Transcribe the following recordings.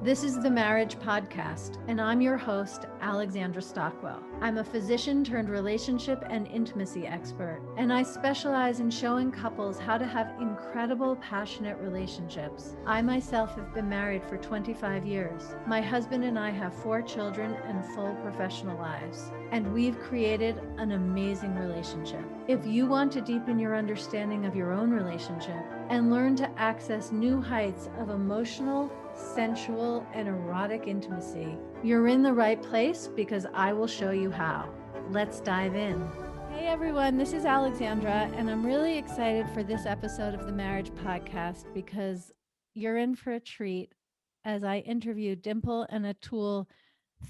This is the Marriage Podcast, and I'm your host, Alexandra Stockwell. I'm a physician turned relationship and intimacy expert, and I specialize in showing couples how to have incredible, passionate relationships. I myself have been married for 25 years. My husband and I have 4 children and full professional lives, and we've created an amazing relationship. If you want to deepen your understanding of your own relationship and learn to access new heights of emotional, sensual, and erotic intimacy, you're in the right place because I will show you how. Let's dive in. Hey everyone, this is Alexandra, and I'm really excited for this episode of the Marriage Podcast because you're in for a treat as I interview Dimple and Atul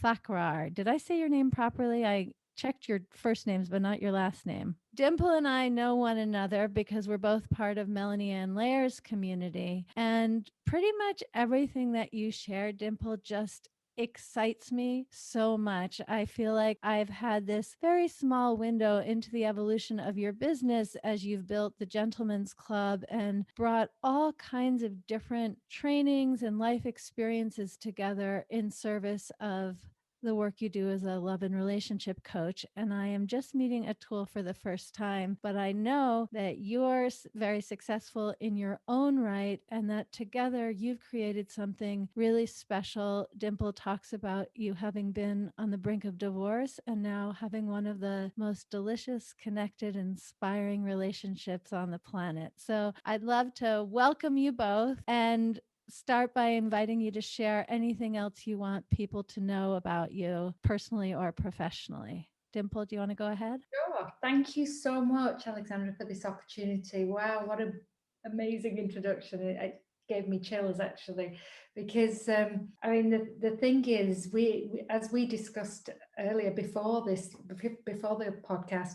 Thakrar. Did I say your name properly? I checked your first names, but not your last name. Dimple and I know one another because we're both part of Melanie Ann Layer's community. And pretty much everything that you share, Dimple, just excites me so much. I feel like I've had this very small window into the evolution of your business as you've built the Gentleman's Club and brought all kinds of different trainings and life experiences together in service of the work you do as a love and relationship coach. And I am just meeting Atul for the first time, but I know that you're very successful in your own right and that together you've created something really special. Dimple talks about you having been on the brink of divorce and now having one of the most delicious, connected, inspiring relationships on the planet. So I'd love to welcome you both and start by inviting you to share anything else you want people to know about you personally or professionally. Dimple, do you want to go ahead? Sure. Thank you so much, Alexandra, for this opportunity. Wow, what an amazing introduction. It gave me chills actually, because I mean the thing is, we as we discussed earlier before the podcast,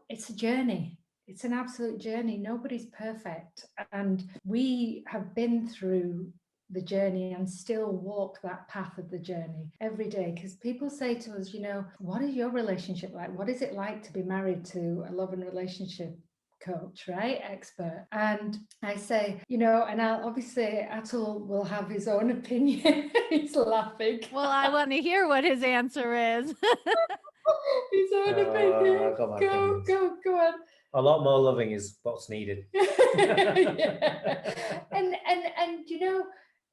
it's a journey. It's an absolute journey. Nobody's perfect, and we have been through the journey and still walk that path of the journey every day, because people say to us, what is your relationship like? What is it like to be married to a love and relationship coach, right? Expert. And I say, and I'll obviously Atul will have his own opinion. He's laughing. Well, I want to hear what his answer is. His own opinion. I got my Go, opinions. go on. A lot more loving is what's needed. Yeah. And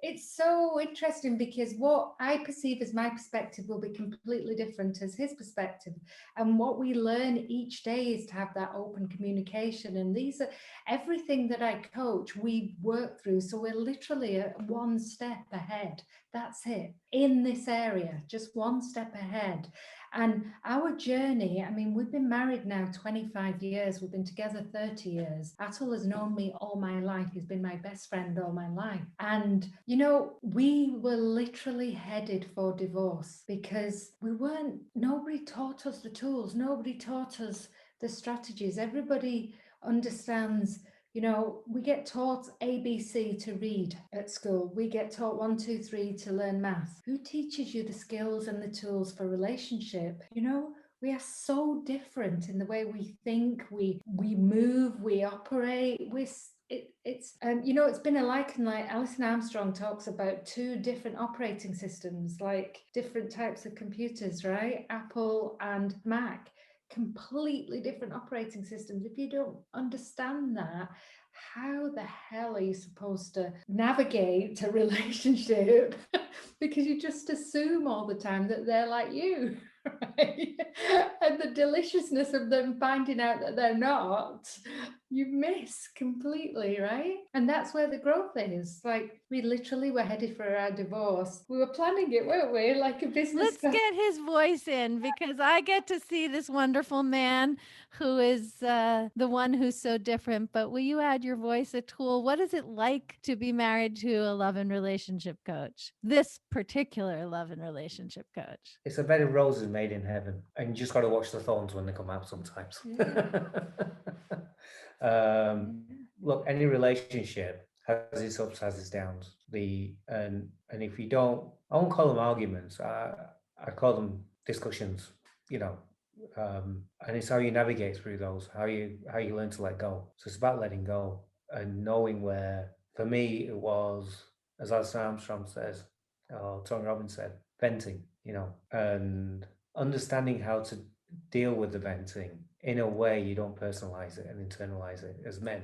it's so interesting because what I perceive as my perspective will be completely different as his perspective. And what we learn each day is to have that open communication. And these are everything that I coach, we work through. So we're literally one step ahead. That's it. In this area, just one step ahead. And our journey, I mean, we've been married now 25 years. We've been together 30 years. Atul has known me all my life. He's been my best friend all my life. And, we were literally headed for divorce because nobody taught us the tools. Nobody taught us the strategies. Everybody understands. We get taught ABC to read at school. We get taught 1, 2, 3 to learn math. Who teaches you the skills and the tools for relationship? We are so different in the way we think, we move, we operate. It's been a liken, like Alison Armstrong talks about 2 different operating systems, like different types of computers, right? Apple and Mac, completely different operating systems. If you don't understand that, how the hell are you supposed to navigate a relationship? Because you just assume all the time that they're like you, right? And the deliciousness of them finding out that they're not, you miss completely, right? And that's where the growth is. Like, we literally were headed for our divorce. We were planning it, weren't we? Like a business. Let's get his voice in because I get to see this wonderful man who is the one who's so different. But will you add your voice, Atul? What is it like to be married to a love and relationship coach? This particular love and relationship coach. It's a bed of roses made in heaven, and you just got to watch the thorns when they come out sometimes. Look, any relationship has its ups, has its downs. And if you don't, I won't call them arguments. I call them discussions. And it's how you navigate through those, how you learn to let go. So it's about letting go and knowing where. For me, it was, as Alison Armstrong says, Tony Robbins said, venting, and understanding how to deal with the venting in a way you don't personalize it and internalize it. As men,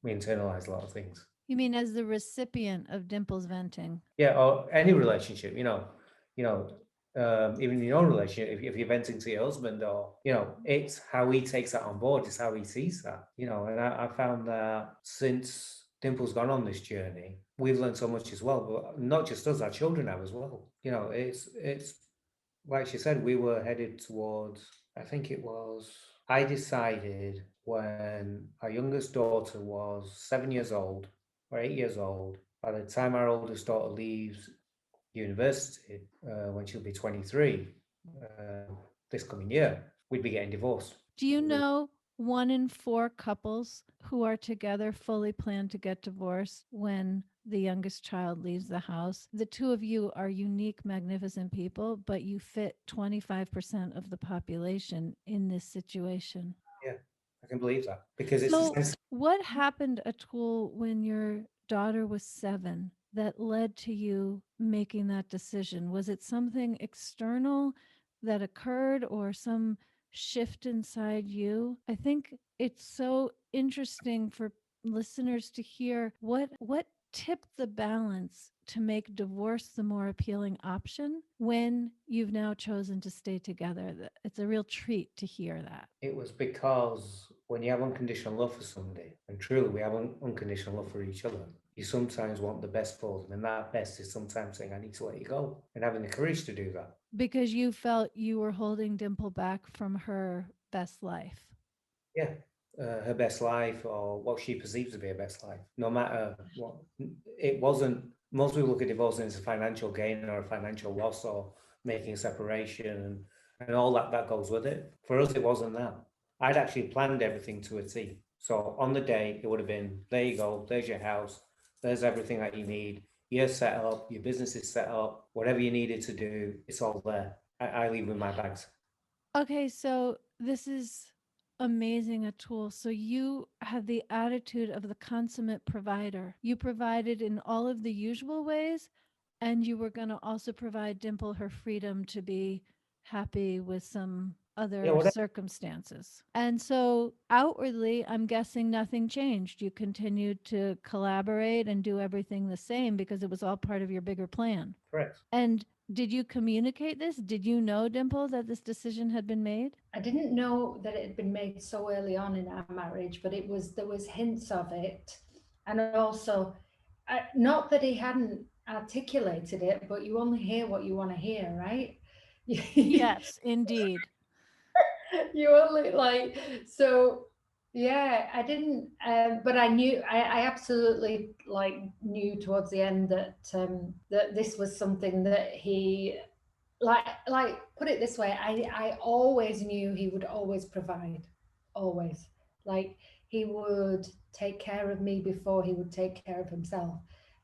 we internalize a lot of things. You mean as the recipient of Dimples venting? Yeah, or any relationship, even in your own relationship, if you're venting to your husband, or it's how he takes that on board, it's how he sees that, and I found that since Dimple's gone on this journey, we've learned so much as well, but not just us, our children have as well. It's like she said, we were headed towards, I think it was, I decided when our youngest daughter was 7 years old or 8 years old, by the time our oldest daughter leaves university, when she'll be 23, this coming year, we'd be getting divorced. Do you know 1 in 4 couples who are together fully plan to get divorced when the youngest child leaves the house? The two of you are unique, magnificent people, but you fit 25% of the population in this situation. Yeah, I can believe that because it's So, essentially, what happened, Atul, when your daughter was 7 that led to you making that decision? Was it something external that occurred or some shift inside you? I think it's so interesting for listeners to hear what tipped the balance to make divorce the more appealing option when you've now chosen to stay together. It's a real treat to hear that. it was because when you have unconditional love for somebody, and truly we have unconditional love for each other, you sometimes want the best for them, and that best is sometimes saying, I need to let you go, and having the courage to do that. Because you felt you were holding Dimple back from her best life. Yeah, her best life, or what she perceives to be her best life, no matter what. It wasn't. Most people look at divorce as a financial gain or a financial loss, or making a separation, and all that goes with it. For us, it wasn't that. I'd actually planned everything to a T. So on the day, it would have been, there you go, there's your house, there's everything that you need. You're set up, your business is set up, whatever you needed to do, it's all there. I leave with my bags. Okay, so this is amazing, Atul. So you have the attitude of the consummate provider. You provided in all of the usual ways, and you were going to also provide Dimple her freedom to be happy with some Yeah, other whatever. circumstances. And so outwardly, I'm guessing nothing changed. You continued to collaborate and do everything the same because it was all part of your bigger plan. Correct. And did you communicate this? Did you know, Dimple, that this decision had been made? I didn't know that it had been made so early on in our marriage, but there was hints of it, and also, not that he hadn't articulated it, but you only hear what you want to hear, right? Yes, indeed. You only like so. Yeah, I didn't, but I knew. I absolutely knew towards the end that this was something that he put it this way, I always knew he would always provide, always. Like, he would take care of me before he would take care of himself,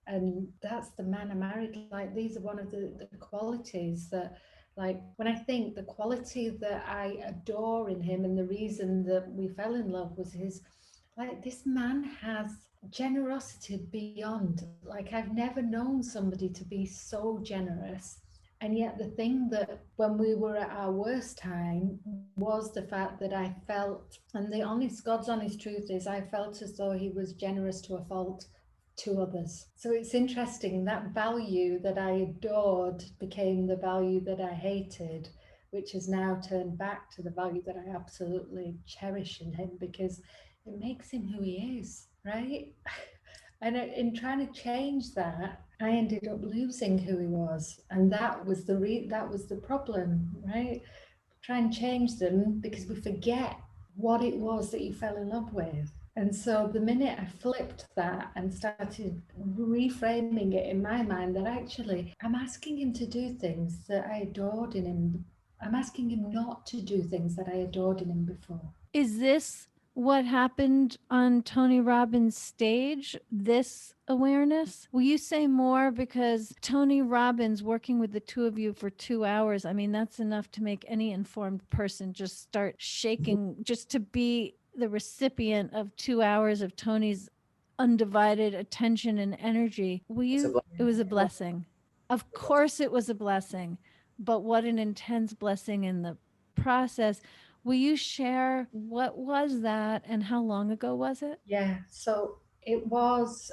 and that's the man I married. Like, these are one of the qualities that, like, when I think the quality that I adore in him, and the reason that we fell in love was his, like, this man has generosity beyond. Like, I've never known somebody to be so generous. And yet, the thing that when we were at our worst time was the fact that I felt, and God's honest truth is, I felt as though he was generous to a fault to others. So it's interesting that value that I adored became the value that I hated, which has now turned back to the value that I absolutely cherish in him, because it makes him who he is, right? And in trying to change that, I ended up losing who he was, and that was the problem, right? Try and change them because we forget what it was that you fell in love with. And so the minute I flipped that and started reframing it in my mind, that actually I'm asking him to do things that I adored in him. I'm asking him not to do things that I adored in him before. Is this what happened on Tony Robbins' stage? This awareness? Will you say more? Because Tony Robbins working with the two of you for 2 hours, I mean, that's enough to make any informed person just start shaking, just to be the recipient of 2 hours of Tony's undivided attention and energy. Will It's a you? It was a blessing. Of course it was a blessing, but what an intense blessing in the process. Will you share what was that and how long ago was it? Yeah, so it was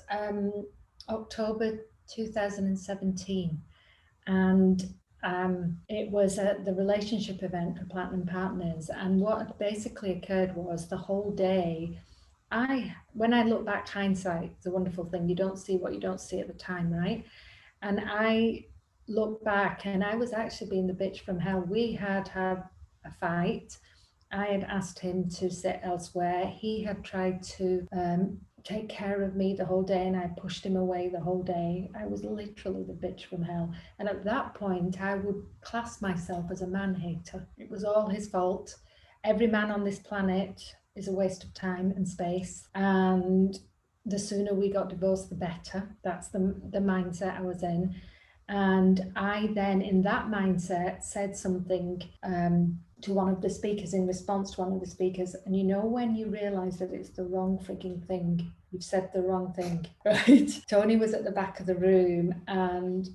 October 2017, and it was at the relationship event for Platinum Partners. And what basically occurred was the whole day, when I look back, hindsight is a wonderful thing. You don't see what you don't see at the time, right? And I look back, and I was actually being the bitch from hell. We had had a fight. I had asked him to sit elsewhere. He had tried to take care of me the whole day, and I pushed him away the whole day. I was literally the bitch from hell. And at that point, I would class myself as a man hater. It was all his fault. Every man on this planet is a waste of time and space. And the sooner we got divorced, the better. That's the mindset I was in. And I then, in that mindset, said something to one of the speakers in response to one of the speakers. And you know, when you realize that it's the wrong freaking thing, you've said the wrong thing, right? Tony was at the back of the room, and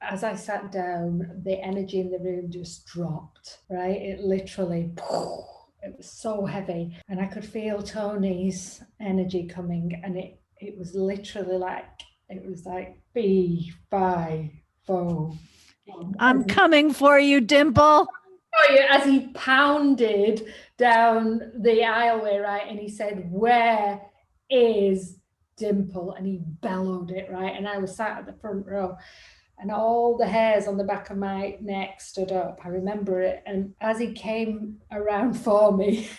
as I sat down, the energy in the room just dropped, right? It literally, it was so heavy. And I could feel Tony's energy coming, and it was literally like, it was like, be, bye, foe. I'm coming for you, Dimple. As he pounded down the aisleway, right? And he said, "Where is Dimple?" And he bellowed it, right? And I was sat at the front row, and all the hairs on the back of my neck stood up. I remember it. And as he came around for me,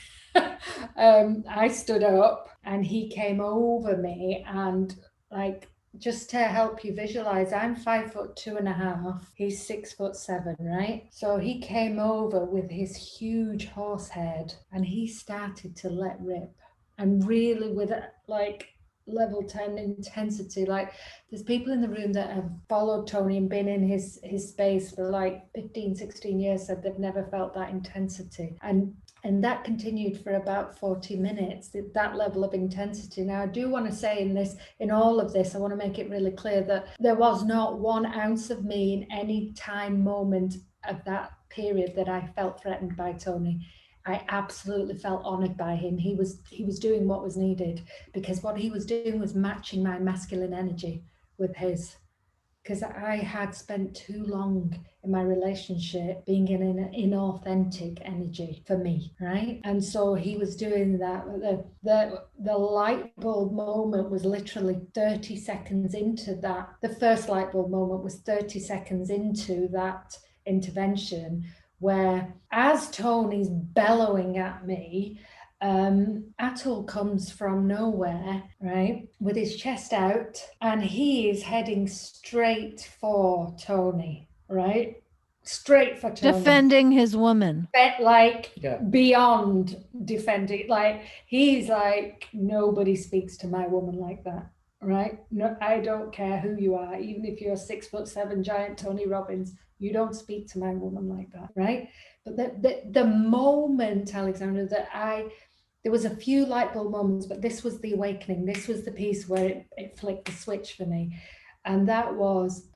I stood up, and he came over me, and like, just to help you visualize, I'm 5'2.5". He's 6'7", right? So he came over with his huge horse head, and he started to let rip, and really with like level 10 intensity. Like, there's people in the room that have followed Tony and been in his space for like 15-16 years, said they've never felt that intensity. And that continued for about 40 minutes, that level of intensity. Now, I do want to say in all of this, I want to make it really clear that there was not 1 ounce of me in any time moment of that period that I felt threatened by Tony. I absolutely felt honored by him. He was doing what was needed, because what he was doing was matching my masculine energy with his. Because I had spent too long in my relationship being in an inauthentic energy for me, right? And so he was doing that. The light bulb moment was literally 30 seconds into that. The first light bulb moment was 30 seconds into that intervention, where as Tony's bellowing at me, Atul comes from nowhere, right, with his chest out, and he is heading straight for Tony, right? Straight for Tony. Defending his woman. Like, beyond defending. Like, he's like, nobody speaks to my woman like that, right? No, I don't care who you are, even if you're 6'7" giant Tony Robbins, you don't speak to my woman like that, right? But the moment, Alexandra, that there was a few light bulb moments, but this was the awakening. This was the piece where it flicked the switch for me. And that was,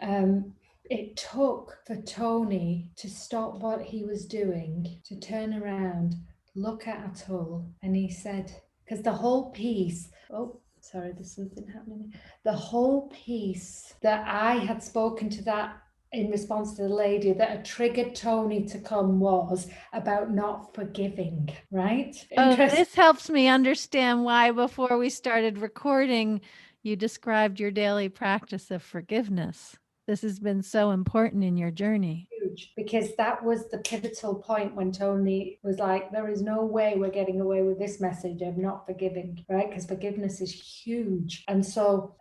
it took for Tony to stop what he was doing, to turn around, look at Atul, and he said, because the whole piece, oh, sorry, there's something happening. The whole piece that I had spoken to that in response to the lady that had triggered Tony to come was about not forgiving, right? Oh, this helps me understand why before we started recording, you described your daily practice of forgiveness. This has been so important in your journey. Huge, because that was the pivotal point when Tony was like, there is no way we're getting away with this message of not forgiving, right? Because forgiveness is huge. And so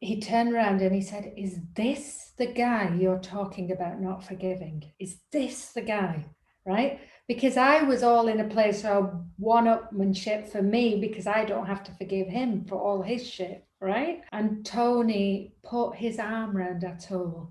he turned around and he said, is this the guy you're talking about not forgiving? Is this the guy, right? Because I was all in a place of one-upmanship for me, because I don't have to forgive him for all his shit, right? And Tony put his arm around Atul,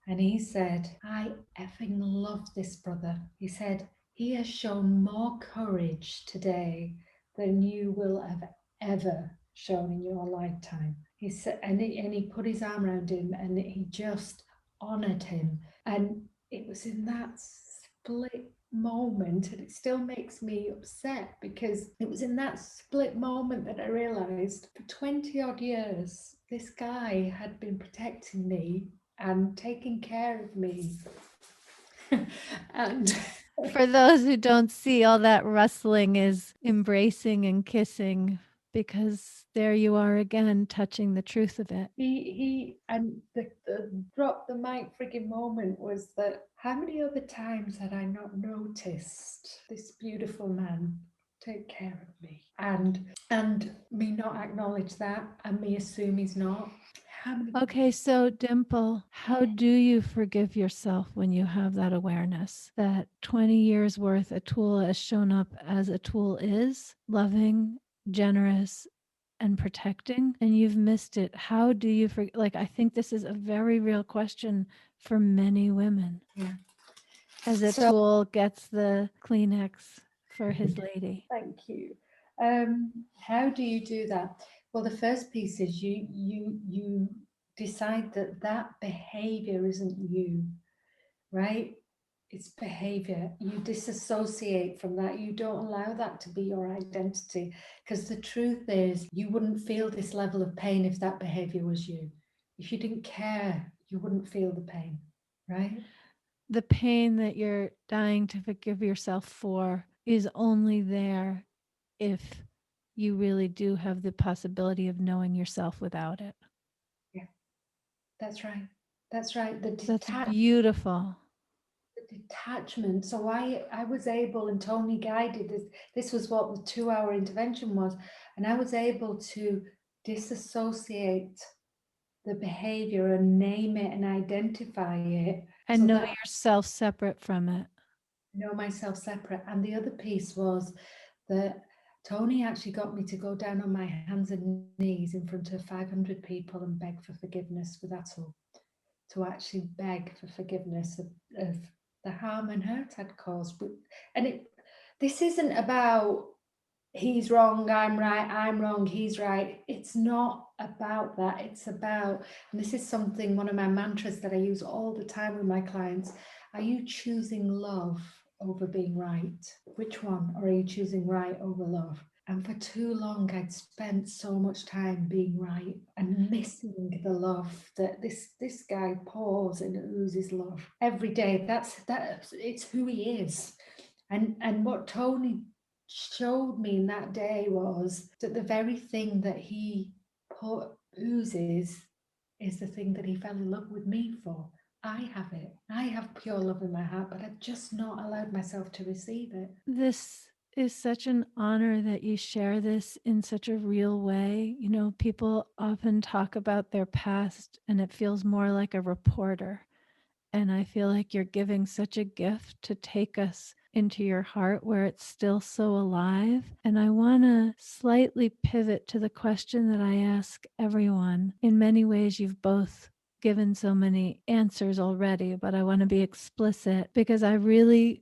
and he said, I effing love this brother. He said, he has shown more courage today than you will have ever shown in your lifetime. He said, and he put his arm around him, and he just honored him. And it was in that split moment, and it still makes me upset because it was in that split moment that I realized for 20 odd years, this guy had been protecting me and taking care of me. And For those who don't see, all that rustling is embracing and kissing, because there you are again, touching the truth of it. and the drop the mic frigging moment was that how many other times had I not noticed this beautiful man take care of me, and me not acknowledge that, and me assume he's not. How many? Okay, so Dimple, how do you forgive yourself when you have that awareness that 20 years worth Atul has shown up as Atul is, loving, generous, and protecting, and you've missed it? How do you like, I think this is a very real question for many women. Yeah. As So Atul gets the Kleenex for his lady. thank you. How do you do that? Well, the first piece is you decide that that behavior isn't you, right? It's behavior. You disassociate from that. You don't allow that to be your identity, because the truth is you wouldn't feel this level of pain if that behavior was you. If you didn't care, you wouldn't feel the pain, right? The pain that you're dying to forgive yourself for is only there if you really do have the possibility of knowing yourself without it. Yeah, that's right. That's right. That's beautiful. The detachment. So I was able, and Tony guided this. This was what the 2-hour intervention was, and I was able to disassociate the behavior and name it and identify it, And so know that yourself separate from it. I know myself separate. And the other piece was that Tony actually got me to go down on my hands and knees in front of 500 people and beg for forgiveness for that all. To actually beg for forgiveness of the harm and hurt I'd caused. And this isn't about he's wrong, I'm right, I'm wrong, he's right. It's not about that. It's about, and this is something, one of my mantras that I use all the time with my clients: are you choosing love over being right? Which one? Or are you choosing right over love? And for too long, I'd spent so much time being right and missing the love that this guy pours and oozes love every day. That's it's who he is. And what Tony showed me in that day was that the very thing that he oozes is the thing that he fell in love with me for. I have it. I have pure love in my heart, but I've just not allowed myself to receive it. This is such an honor that you share this in such a real way. You know, people often talk about their past and it feels more like a reporter. And I feel like you're giving such a gift to take us into your heart where it's still so alive. And I want to slightly pivot to the question that I ask everyone. In many ways, you've both given so many answers already, but I want to be explicit because I really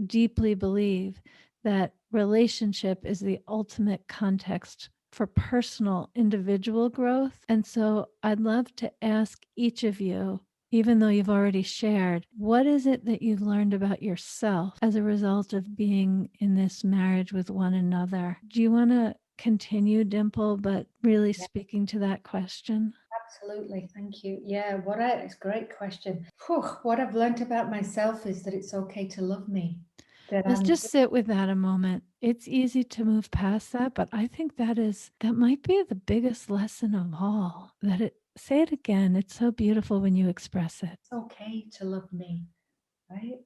deeply believe that relationship is the ultimate context for personal individual growth. And so I'd love to ask each of you, even though you've already shared, what is it that you've learned about yourself as a result of being in this marriage with one another? Do you want to continue, Dimple, but really speaking to that question? Absolutely, thank you. Yeah, it's a great question. Whew, what I've learned about myself is that it's okay to love me. Let's just sit with that a moment. It's easy to move past that, but I think that might be the biggest lesson of all. Say it again. It's so beautiful when you express it. It's okay to love me, right?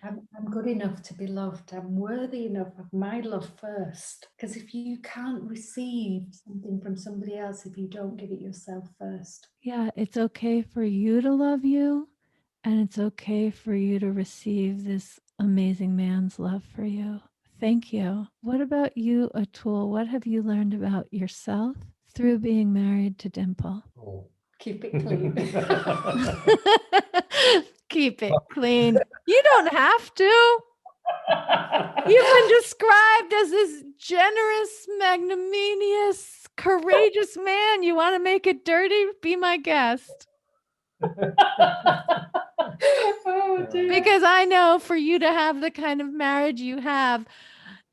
I'm good enough to be loved. I'm worthy enough of my love first. Because if you can't receive something from somebody else if you don't give it yourself first. Yeah, it's okay for you to love you, and it's okay for you to receive this amazing man's love for you. Thank you. What about you, Atul? What have you learned about yourself through being married to Dimple? Oh. Keep it clean. Keep it clean. You don't have to. You've been described as this generous, magnanimous, courageous man. You want to make it dirty? Be my guest. Because I know for you to have the kind of marriage you have,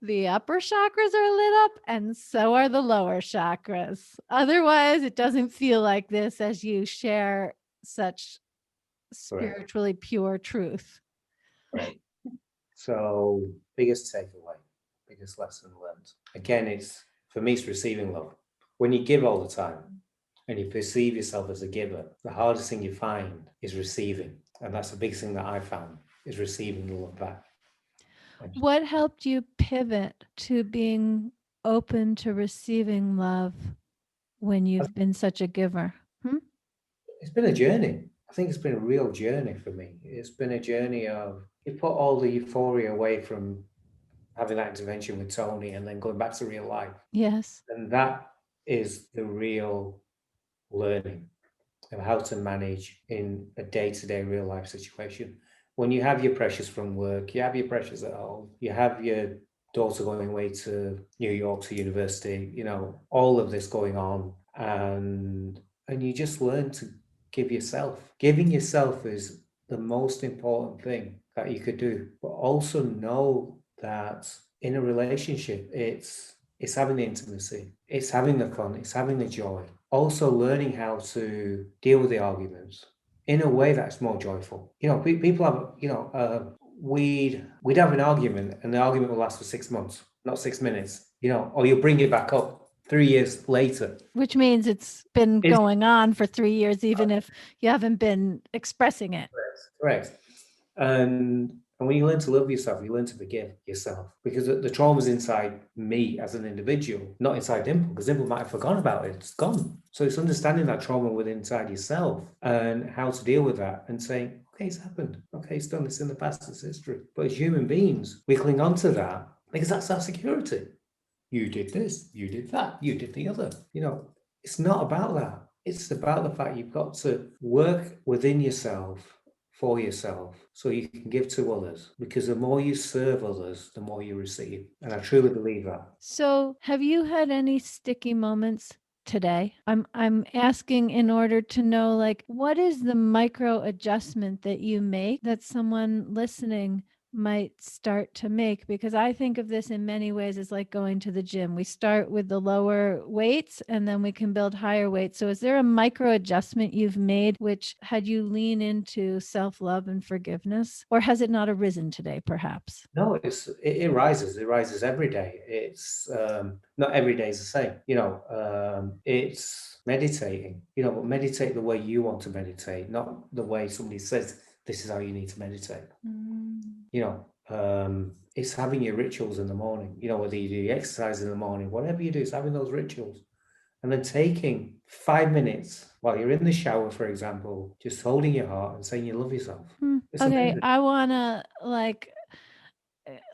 the upper chakras are lit up and so are the lower chakras. Otherwise, it doesn't feel like this as you share such Correct. spiritually pure truth. Right. So, biggest takeaway, biggest lesson learned. Again, for me, it's receiving love. When you give all the time and you perceive yourself as a giver, the hardest thing you find is receiving. And that's the biggest thing that I found, is receiving the love back. What helped you pivot to being open to receiving love when you've been such a giver? It's been a journey. I think it's been a real journey for me. It's been a journey of, you put all the euphoria away from having that intervention with Tony and then going back to real life. Yes. And that is the real learning of how to manage in a day-to-day real life situation. When you have your pressures from work, you have your pressures at home, you have your daughter going away to New York to university, all of this going on, and you just learn to give yourself. Giving yourself is the most important thing that you could do, but also know that in a relationship, it's having the intimacy, it's having the fun, it's having the joy. Also learning how to deal with the arguments in a way that's more joyful. People have, we'd have an argument and the argument will last for 6 months, not 6 minutes, or you'll bring it back up 3 years later. Which means it's been going on for 3 years, even if you haven't been expressing it. Correct. And when you learn to love yourself, you learn to forgive yourself, because the trauma's inside me as an individual, not inside Dimple, because Dimple might have forgotten about it. It's gone. So it's understanding that trauma within inside yourself and how to deal with that and saying, okay, it's happened. Okay, it's done. It's in the past. It's history. But as human beings, we cling on to that because that's our security. You did this. You did that. You did the other. It's not about that. It's about the fact you've got to work within yourself, for yourself, so you can give to others, because the more you serve others, the more you receive. And I truly believe that. So, have you had any sticky moments today? I'm asking in order to know, like, what is the micro adjustment that you make that someone listening might start to make? Because I think of this in many ways as like going to the gym. We start with the lower weights and then we can build higher weights. So is there a micro adjustment you've made which had you lean into self-love and forgiveness, or has it not arisen today perhaps? No, it rises. It rises every day. It's not every day is the same. It's meditating. But meditate the way you want to meditate, not the way somebody says this is how you need to meditate. It's having your rituals in the morning. Whether you do exercise in the morning, whatever you do, it's having those rituals, and then taking 5 minutes while you're in the shower, for example, just holding your heart and saying you love yourself. It's Okay, amazing. I want to like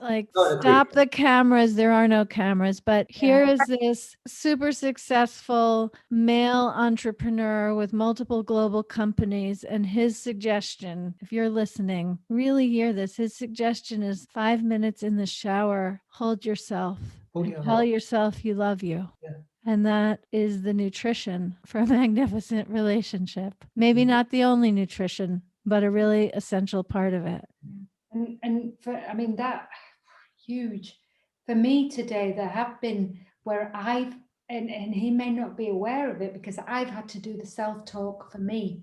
Not stop agreed. the cameras. There are no cameras, but here is this super successful male entrepreneur with multiple global companies. And his suggestion, if you're listening, really hear this. His suggestion is 5 minutes in the shower, hold yourself, Hold and your tell heart. yourself you love you. Yeah. And that is the nutrition for a magnificent relationship. Maybe not the only nutrition, but a really essential part of it. And that huge for me today. There have been where I've and he may not be aware of it because I've had to do the self-talk for me,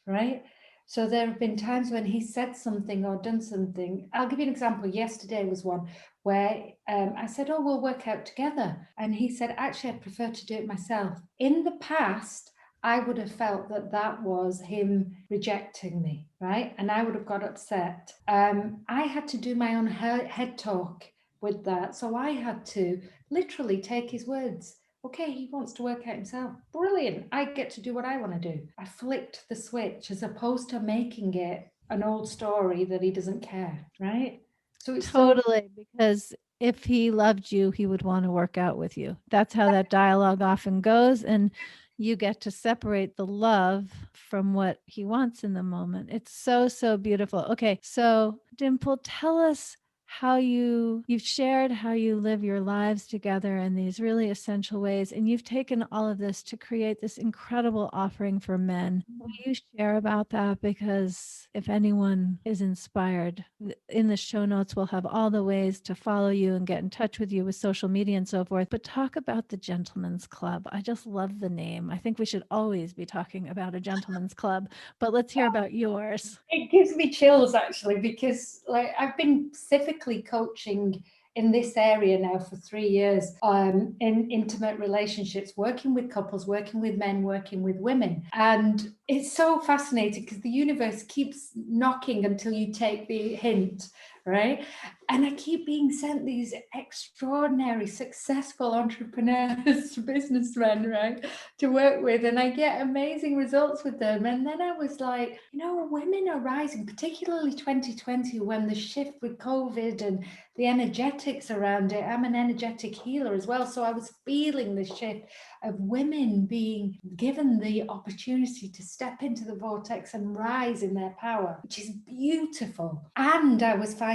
right? So there have been times when he said something or done something. I'll give you an example. Yesterday was one where I said, oh, we'll work out together. And he said, actually, I'd prefer to do it myself. In the past, I would have felt that that was him rejecting me, right? And I would have got upset. I had to do my own head talk with that. So I had to literally take his words. Okay, he wants to work out himself. Brilliant. I get to do what I want to do. I flicked the switch as opposed to making it an old story that he doesn't care, right? So it's totally, because if he loved you, he would want to work out with you. That's how that dialogue often goes. And you get to separate the love from what he wants in the moment. It's so, so beautiful. Okay. So, Dimple, tell us how you've shared how you live your lives together in these really essential ways. And you've taken all of this to create this incredible offering for men. Will you share about that? Because if anyone is inspired, in the show notes, we'll have all the ways to follow you and get in touch with you with social media and so forth. But talk about the Gentleman's Club. I just love the name. I think we should always be talking about a gentleman's club, but let's hear about yours. It gives me chills actually, because like I've been specifically coaching in this area now for 3 years, in intimate relationships, working with couples, working with men, working with women. And it's so fascinating because the universe keeps knocking until you take the hint, right? And I keep being sent these extraordinary, successful entrepreneurs, businessmen, right, to work with. And I get amazing results with them. And then I was like, women are rising, particularly 2020, when the shift with COVID and the energetics around it. I'm an energetic healer as well. So I was feeling the shift of women being given the opportunity to step into the vortex and rise in their power, which is beautiful. And I was finding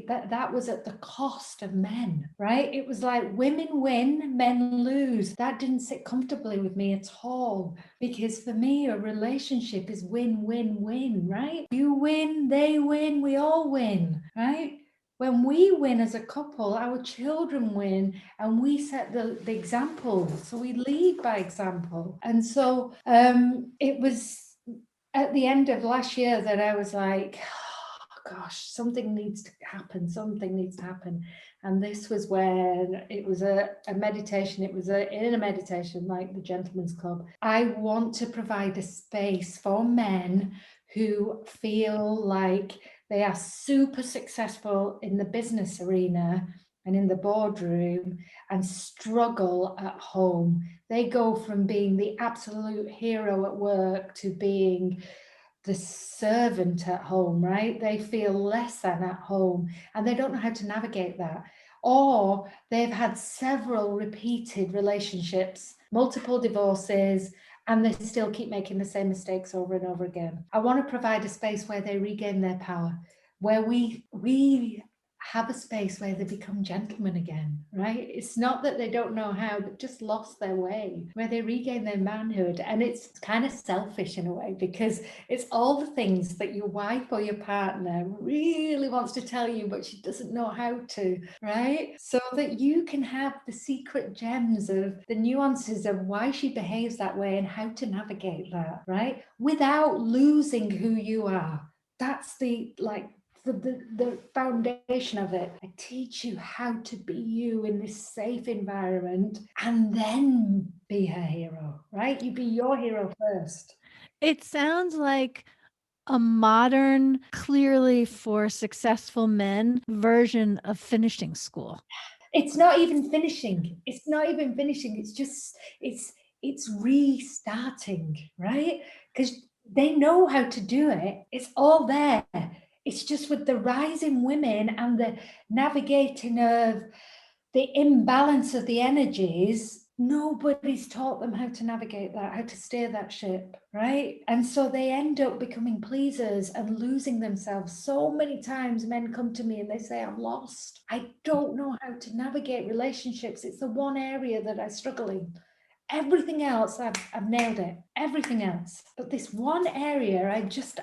that was at the cost of men, right? It was like women win, men lose. That didn't sit comfortably with me at all, because for me, a relationship is win, win, win, right? You win, they win, we all win, right? When we win as a couple, our children win, and we set the example. So we lead by example. And so it was at the end of last year that I was like, oh, gosh, something needs to happen. Something needs to happen. And this was when it was a meditation. It was in a meditation like the Gentleman's Club. I want to provide a space for men who feel like they are super successful in the business arena and in the boardroom and struggle at home. They go from being the absolute hero at work to being the servant at home, right? They feel less than at home and they don't know how to navigate that. Or they've had several repeated relationships, multiple divorces, and they still keep making the same mistakes over and over again. I want to provide a space where they regain their power, where we have a space where they become gentlemen again, right? It's not that they don't know how, but just lost their way, where they regain their manhood. And it's kind of selfish in a way, because it's all the things that your wife or your partner really wants to tell you, but she doesn't know how to, right? So that you can have the secret gems of the nuances of why she behaves that way and how to navigate that, right? Without losing who you are. That's the foundation of it. I teach you how to be you in this safe environment and then be her hero, right? You be your hero first. It sounds like a modern, clearly for successful men version of finishing school. It's not even finishing. It's not even finishing. It's just, it's restarting, right? Because they know how to do it. It's all there. It's just with the rising women and the navigating of the imbalance of the energies, nobody's taught them how to navigate that, how to steer that ship, right? And so they end up becoming pleasers and losing themselves. So many times men come to me and they say, I'm lost. I don't know how to navigate relationships. It's the one area that I struggle in. Everything else, I've nailed it. Everything else. But this one area,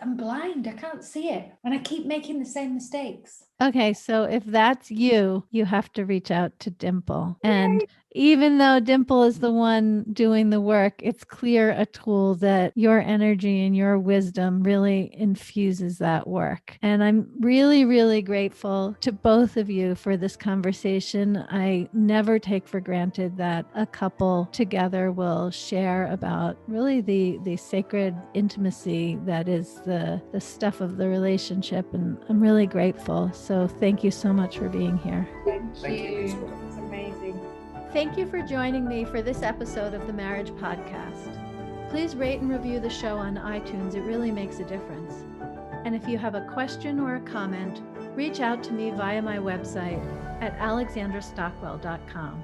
I'm blind. I can't see it. And I keep making the same mistakes. Okay, so if that's you, you have to reach out to Dimple. And even though Dimple is the one doing the work, it's clear, Atul, that your energy and your wisdom really infuses that work. And I'm really, really grateful to both of you for this conversation. I never take for granted that a couple together will share about really the sacred intimacy that is the stuff of the relationship. And I'm really grateful. So thank you so much for being here. Thank you. It's amazing. Thank you for joining me for this episode of the Marriage Podcast. Please rate and review the show on iTunes. It really makes a difference. And if you have a question or a comment, reach out to me via my website at alexandrastockwell.com.